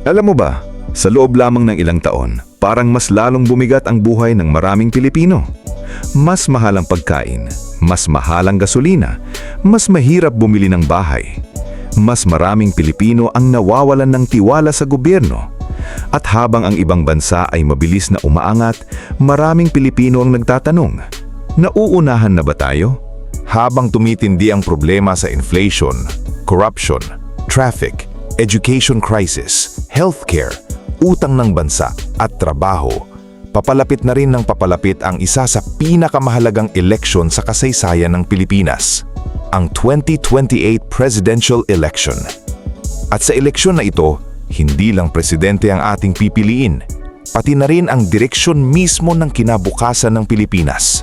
Alam mo ba, sa loob lamang ng ilang taon, parang mas lalong bumigat ang buhay ng maraming Pilipino. Mas mahal ang pagkain, mas mahal ang gasolina, mas mahirap bumili ng bahay. Mas maraming Pilipino ang nawawalan ng tiwala sa gobyerno. At habang ang ibang bansa ay mabilis na umaangat, maraming Pilipino ang nagtatanong, nauunahan na ba tayo? Habang tumitindi ang problema sa inflation, corruption, traffic, education crisis, healthcare, utang ng bansa at trabaho, papalapit na rin ng papalapit ang isa sa pinakamahalagang eleksyon sa kasaysayan ng Pilipinas, ang 2028 presidential election. At sa eleksyon na ito, hindi lang presidente ang ating pipiliin, pati na rin ang direksyon mismo ng kinabukasan ng Pilipinas.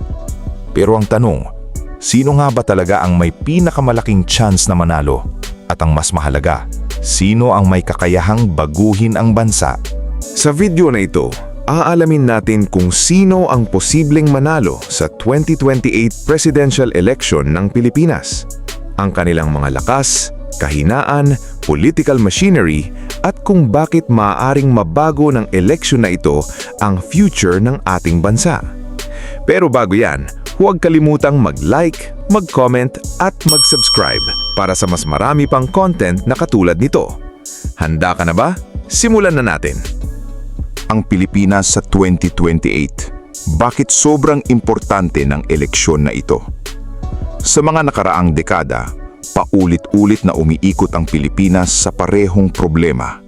Pero ang tanong, sino nga ba talaga ang may pinakamalaking chance na manalo? At ang mas mahalaga, sino ang may kakayahang baguhin ang bansa? Sa video na ito, aalamin natin kung sino ang posibleng manalo sa 2028 presidential election ng Pilipinas. Ang kanilang mga lakas, kahinaan, political machinery, at kung bakit maaaring mabago ng election na ito ang future ng ating bansa. Pero bago yan, huwag kalimutang mag-like, mag-comment at mag-subscribe para sa mas marami pang content na katulad nito. Handa ka na ba? Simulan na natin! Ang Pilipinas sa 2028. Bakit sobrang importante ng eleksyon na ito? Sa mga nakaraang dekada, paulit-ulit na umiikot ang Pilipinas sa parehong problema.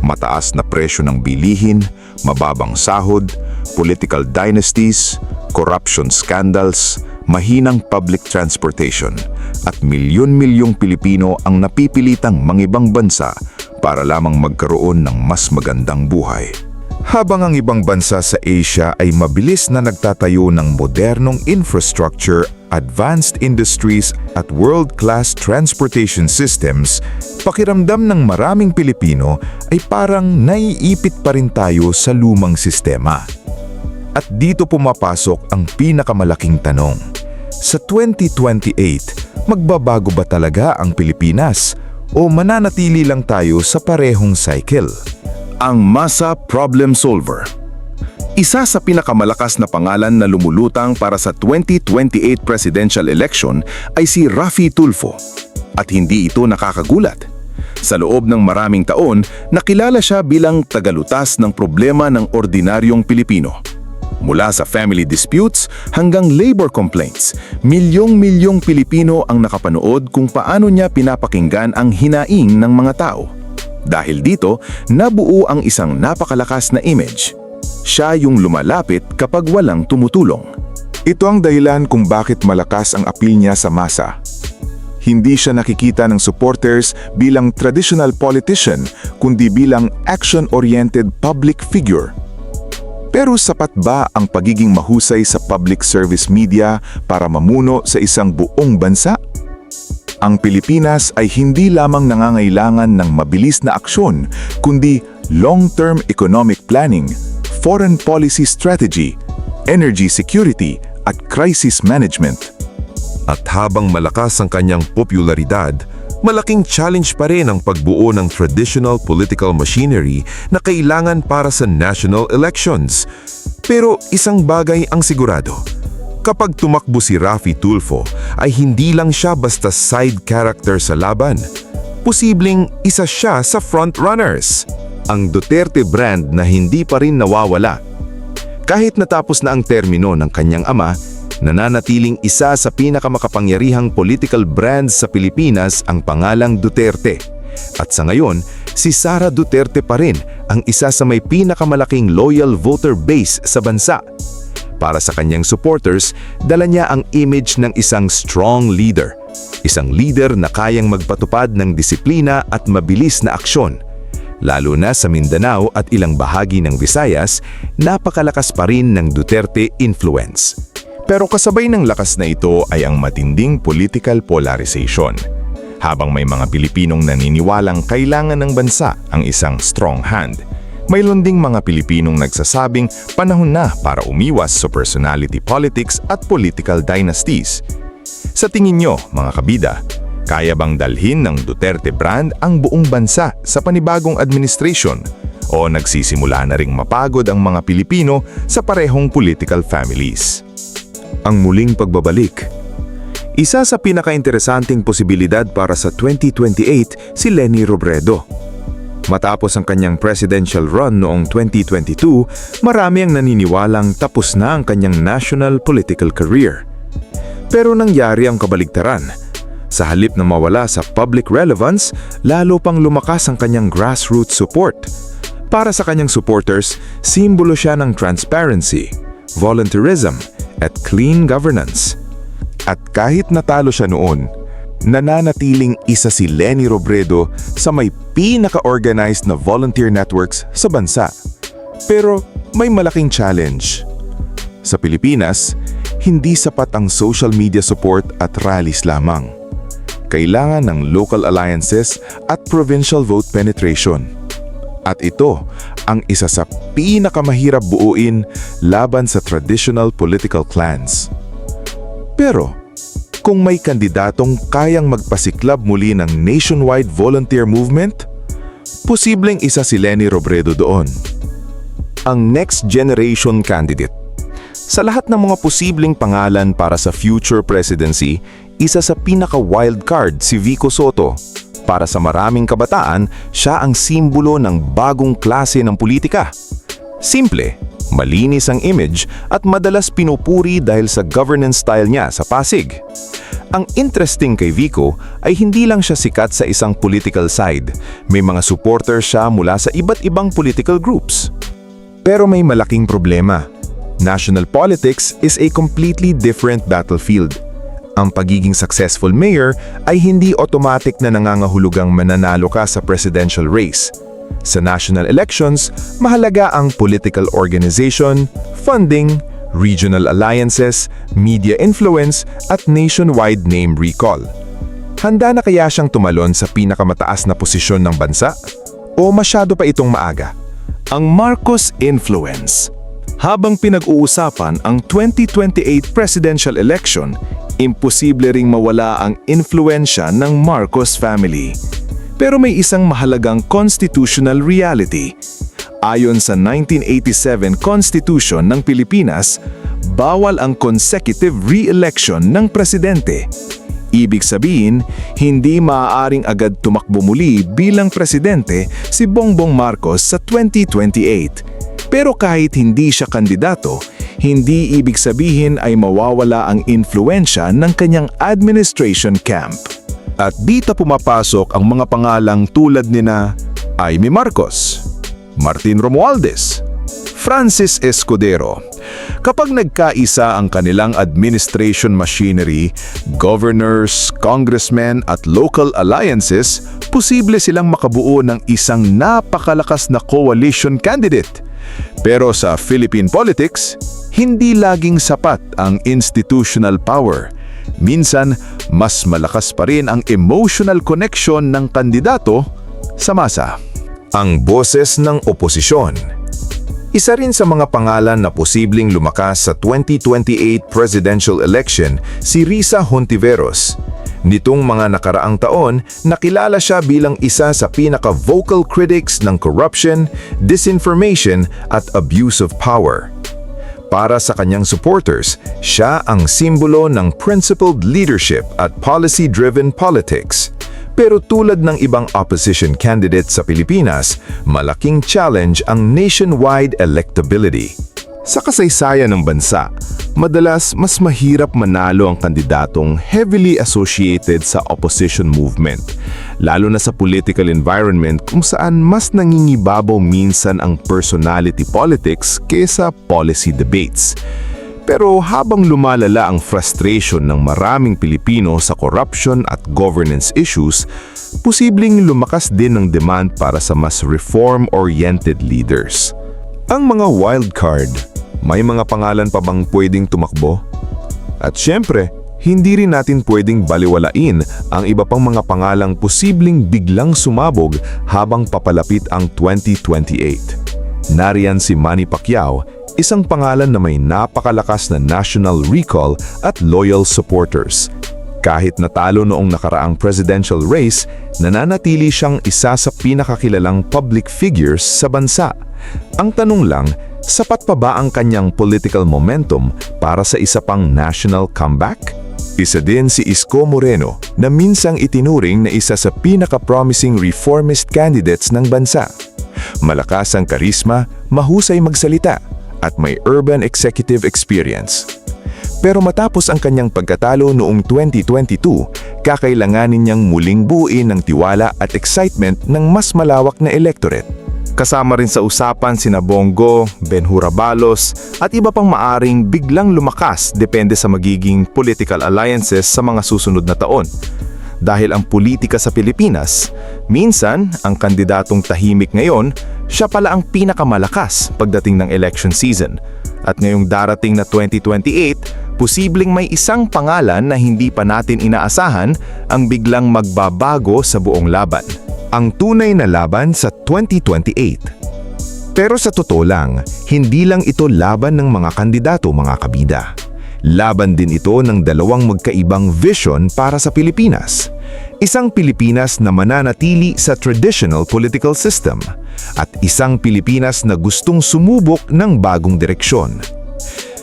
Mataas na presyo ng bilihin, mababang sahod, political dynasties, corruption scandals, mahinang public transportation, at milyon-milyong Pilipino ang napipilitang mangibang bansa para lamang magkaroon ng mas magandang buhay. Habang ang ibang bansa sa Asia ay mabilis na nagtatayo ng modernong infrastructure, advanced industries at world-class transportation systems, pakiramdam ng maraming Pilipino ay parang naiipit pa rin tayo sa lumang sistema. At dito pumapasok ang pinakamalaking tanong. Sa 2028, magbabago ba talaga ang Pilipinas o mananatili lang tayo sa parehong cycle? Ang Masa Problem Solver. Isa sa pinakamalakas na pangalan na lumulutang para sa 2028 presidential election ay si Raffy Tulfo. At hindi ito nakakagulat. Sa loob ng maraming taon, nakilala siya bilang tagalutas ng problema ng ordinaryong Pilipino. Mula sa family disputes hanggang labor complaints, milyong-milyong Pilipino ang nakapanood kung paano niya pinapakinggan ang hinaing ng mga tao. Dahil dito, nabuo ang isang napakalakas na image. Siya yung lumalapit kapag walang tumutulong. Ito ang dahilan kung bakit malakas ang appeal niya sa masa. Hindi siya nakikita ng supporters bilang traditional politician, kundi bilang action-oriented public figure. Pero sapat ba ang pagiging mahusay sa public service media para mamuno sa isang buong bansa? Ang Pilipinas ay hindi lamang nangangailangan ng mabilis na aksyon, kundi long-term economic planning, foreign policy strategy, energy security, at crisis management. At habang malakas ang kanyang popularidad, malaking challenge pa rin ang pagbuo ng traditional political machinery na kailangan para sa national elections. Pero isang bagay ang sigurado. Kapag tumakbo si Raffy Tulfo, ay hindi lang siya basta side character sa laban. Posibleng isa siya sa frontrunners. Ang Duterte brand na hindi pa rin nawawala. Kahit natapos na ang termino ng kanyang ama, nananatiling isa sa pinakamakapangyarihang political brands sa Pilipinas ang pangalang Duterte. At sa ngayon, si Sara Duterte pa rin ang isa sa may pinakamalaking loyal voter base sa bansa. Para sa kanyang supporters, dala niya ang image ng isang strong leader. Isang leader na kayang magpatupad ng disiplina at mabilis na aksyon. Lalo na sa Mindanao at ilang bahagi ng Visayas, napakalakas pa rin ng Duterte influence. Pero kasabay ng lakas na ito ay ang matinding political polarization. Habang may mga Pilipinong naniniwalang kailangan ng bansa ang isang strong hand, mayroon ding mga Pilipinong nagsasabing panahon na para umiwas sa personality politics at political dynasties. Sa tingin nyo, mga kabida, kaya bang dalhin ng Duterte brand ang buong bansa sa panibagong administration? o nagsisimula na ring mapagod ang mga Pilipino sa parehong political families. Ang muling pagbabalik. Isa sa pinakainteresanteng posibilidad para sa 2028 si Leni Robredo. Matapos ang kanyang presidential run noong 2022, marami ang naniniwalang tapos na ang kanyang national political career. Pero nangyari ang kabaligtaran. Sa halip na mawala sa public relevance, lalo pang lumakas ang kanyang grassroots support. Para sa kanyang supporters, simbolo siya ng transparency, volunteerism, at clean governance. At kahit natalo siya noon, nananatiling isa si Leni Robredo sa may pinaka-organized na volunteer networks sa bansa. Pero may malaking challenge. Sa Pilipinas, hindi sapat ang social media support at rallies lamang. Kailangan ng local alliances at provincial vote penetration. At ito ang isa sa pinakamahirap buuin laban sa traditional political clans. Pero kung may kandidatong kayang magpasiklab muli ng nationwide volunteer movement, posibleng isa si Leni Robredo doon. Ang next generation candidate. Sa lahat ng mga posibleng pangalan para sa future presidency, isa sa pinaka-wild card si Vico Sotto. Para sa maraming kabataan, siya ang simbolo ng bagong klase ng politika. Simple, malinis ang image at madalas pinupuri dahil sa governance style niya sa Pasig. Ang interesting kay Vico ay hindi lang siya sikat sa isang political side. May mga supporters siya mula sa iba't ibang political groups. Pero may malaking problema. National politics is a completely different battlefield. Ang pagiging successful mayor ay hindi automatic na nangangahulugang mananalo ka sa presidential race. Sa national elections, mahalaga ang political organization, funding, regional alliances, media influence at nationwide name recall. Handa na kaya siyang tumalon sa pinakamataas na posisyon ng bansa? O masyado pa itong maaga? Ang Marcos influence. Habang pinag-uusapan ang 2028 presidential election, imposible ring mawala ang impluwensya ng Marcos family. Pero may isang mahalagang constitutional reality. Ayon sa 1987 Constitution ng Pilipinas, bawal ang consecutive re-election ng presidente. Ibig sabihin, hindi maaaring agad tumakbo muli bilang presidente si Bongbong Marcos sa 2028. Pero kahit hindi siya kandidato, hindi ibig sabihin ay mawawala ang influensya ng kanyang administration camp. At dito pumapasok ang mga pangalang tulad nina Aimee Marcos, Martin Romualdez, Francis Escudero. Kapag nagkaisa ang kanilang administration machinery, governors, congressmen at local alliances, posible silang makabuo ng isang napakalakas na coalition candidate. Pero sa Philippine politics, hindi laging sapat ang institutional power. Minsan, mas malakas pa rin ang emotional connection ng kandidato sa masa. Ang boses ng oposisyon. Isa rin sa mga pangalan na posibleng lumakas sa 2028 presidential election si Risa Hontiveros. Nitong mga nakaraang taon, nakilala siya bilang isa sa pinaka-vocal critics ng corruption, disinformation at abuse of power. Para sa kanyang supporters, siya ang simbolo ng principled leadership at policy-driven politics. Pero tulad ng ibang opposition candidates sa Pilipinas, malaking challenge ang nationwide electability. Sa kasaysayan ng bansa, madalas mas mahirap manalo ang kandidatong heavily associated sa opposition movement, lalo na sa political environment kung saan mas nangingibabaw minsan ang personality politics kaysa policy debates. Pero habang lumalala ang frustration ng maraming Pilipino sa corruption at governance issues, posibleng lumakas din ang demand para sa mas reform-oriented leaders. Ang mga wild card, may mga pangalan pa bang pwedeng tumakbo? At syempre, hindi rin natin pwedeng baliwalain ang iba pang mga pangalang posibleng biglang sumabog habang papalapit ang 2028. Nariyan si Manny Pacquiao, isang pangalan na may napakalakas na national recall at loyal supporters. Kahit natalo noong nakaraang presidential race, nananatili siyang isa sa pinakakilalang public figures sa bansa. Ang tanong lang, sapat pa ba ang kanyang political momentum para sa isa pang national comeback? Isa din si Isko Moreno na minsang itinuring na isa sa pinaka-promising reformist candidates ng bansa. Malakas ang karisma, mahusay magsalita, at may urban executive experience. Pero matapos ang kanyang pagkatalo noong 2022, kakailanganin niyang muling buuin ng tiwala at excitement ng mas malawak na electorate. Kasama rin sa usapan sina Bongo, Benhura Balos at iba pang maaring biglang lumakas depende sa magiging political alliances sa mga susunod na taon. Dahil ang politika sa Pilipinas, minsan ang kandidatong tahimik ngayon, siya pala ang pinakamalakas pagdating ng election season. At ngayong darating na 2028, posibleng may isang pangalan na hindi pa natin inaasahan ang biglang magbabago sa buong laban. Ang tunay na laban sa 2028. Pero sa totoo lang, hindi lang ito laban ng mga kandidato, mga kabida. Laban din ito ng dalawang magkaibang vision para sa Pilipinas. Isang Pilipinas na mananatili sa traditional political system at isang Pilipinas na gustong sumubok ng bagong direksyon.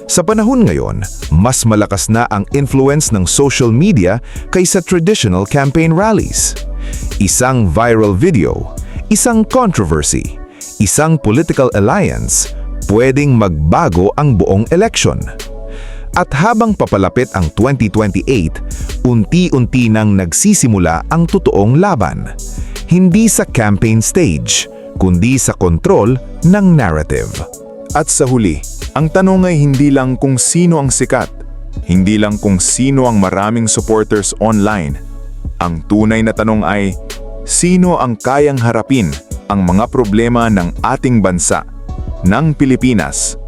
Sa panahon ngayon, mas malakas na ang influence ng social media kaysa traditional campaign rallies. Isang viral video, isang controversy, isang political alliance, pwedeng magbago ang buong election. At habang papalapit ang 2028, unti-unti nang nagsisimula ang totoong laban. Hindi sa campaign stage, kundi sa kontrol ng narrative. At sa huli, ang tanong ay hindi lang kung sino ang sikat, hindi lang kung sino ang maraming supporters online. Ang tunay na tanong ay, sino ang kayang harapin ang mga problema ng ating bansa, ng Pilipinas?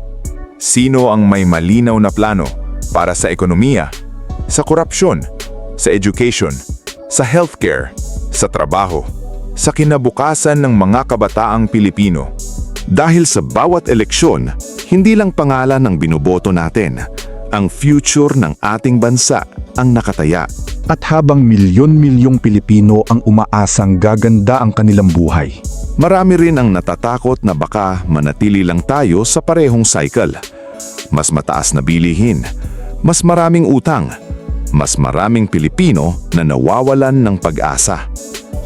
Sino ang may malinaw na plano para sa ekonomiya, sa korupsyon, sa education, sa healthcare, sa trabaho, sa kinabukasan ng mga kabataang Pilipino? Dahil sa bawat eleksyon, hindi lang pangalan ang binoboto natin, ang future ng ating bansa ang nakataya. At habang milyon-milyong Pilipino ang umaasang gaganda ang kanilang buhay, Marami rin ang natatakot na baka manatili lang tayo sa parehong cycle. Mas mataas na bilihin, mas maraming utang, mas maraming Pilipino na nawawalan ng pag-asa.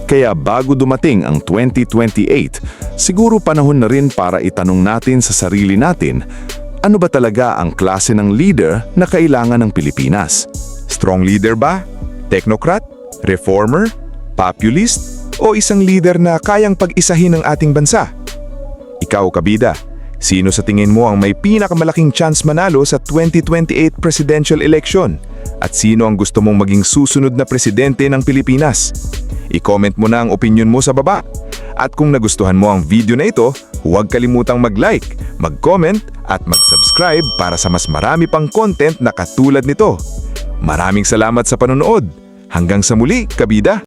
Kaya bago dumating ang 2028, siguro panahon na rin para itanong natin sa sarili natin, ano ba talaga ang klase ng leader na kailangan ng Pilipinas? Strong leader ba? Technocrat? Reformer? Populist? O isang leader na kayang pag-isahin ang ating bansa? Ikaw, kabida, sino sa tingin mo ang may pinakamalaking chance manalo sa 2028 presidential election? At sino ang gusto mong maging susunod na presidente ng Pilipinas? I-comment mo na ang opinion mo sa baba. At kung nagustuhan mo ang video na ito, huwag kalimutang mag-like, mag-comment at mag-subscribe para sa mas marami pang content na katulad nito. Maraming salamat sa panonood. Hanggang sa muli, kabida!